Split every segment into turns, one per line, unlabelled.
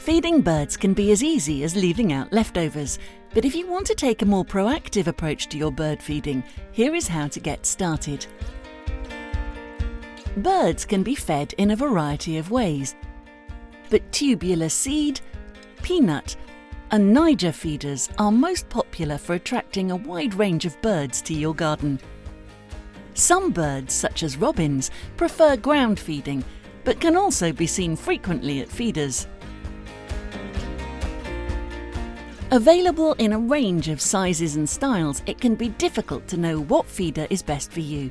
Feeding birds can be as easy as leaving out leftovers, but if you want to take a more proactive approach to your bird feeding, here is how to get started. Birds can be fed in a variety of ways, but tubular seed, peanut, and Niger feeders are most popular for attracting a wide range of birds to your garden. Some birds, such as robins, prefer ground feeding, but can also be seen frequently at feeders. Available in a range of sizes and styles, it can be difficult to know what feeder is best for you.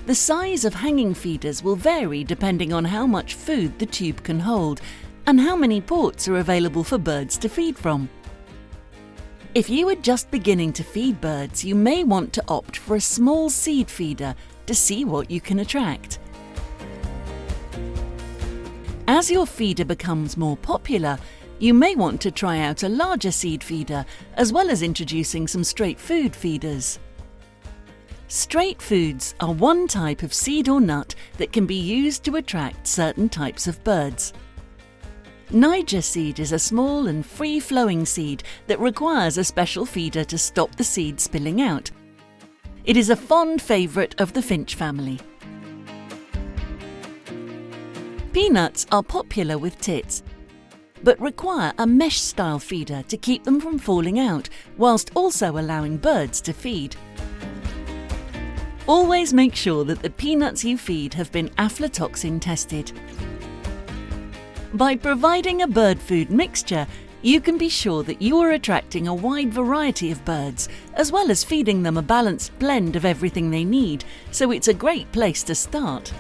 The size of hanging feeders will vary depending on how much food the tube can hold and how many ports are available for birds to feed from. If you are just beginning to feed birds, you may want to opt for a small seed feeder to see what you can attract. As your feeder becomes more popular, you may want to try out a larger seed feeder as well as introducing some straight food feeders. Straight foods are one type of seed or nut that can be used to attract certain types of birds. Niger seed is a small and free-flowing seed that requires a special feeder to stop the seed spilling out. It is a fond favourite of the finch family. Peanuts are popular with tits, but require a mesh-style feeder to keep them from falling out, whilst also allowing birds to feed. Always make sure that the peanuts you feed have been aflatoxin tested. By providing a bird food mixture, you can be sure that you are attracting a wide variety of birds, as well as feeding them a balanced blend of everything they need, so it's a great place to start.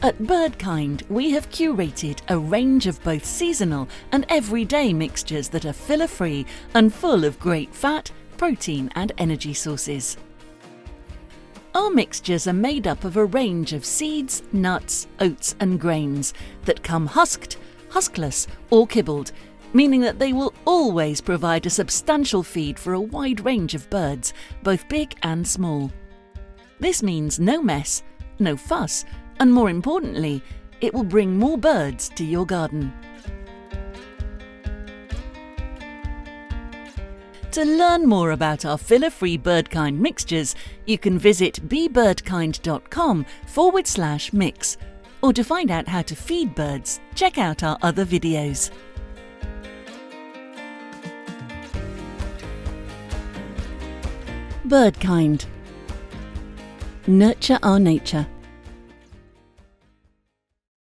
At Birdkind, we have curated a range of both seasonal and everyday mixtures that are filler-free and full of great fat, protein and energy sources. Our mixtures are made up of a range of seeds, nuts, oats and grains that come husked, huskless or kibbled, meaning that they will always provide a substantial feed for a wide range of birds, both big and small. This means no mess, no fuss, and more importantly, it will bring more birds to your garden. To learn more about our filler-free Birdkind mixtures, you can visit bebirdkind.com/mix, or to find out how to feed birds, check out our other videos. Birdkind. Nurture our nature.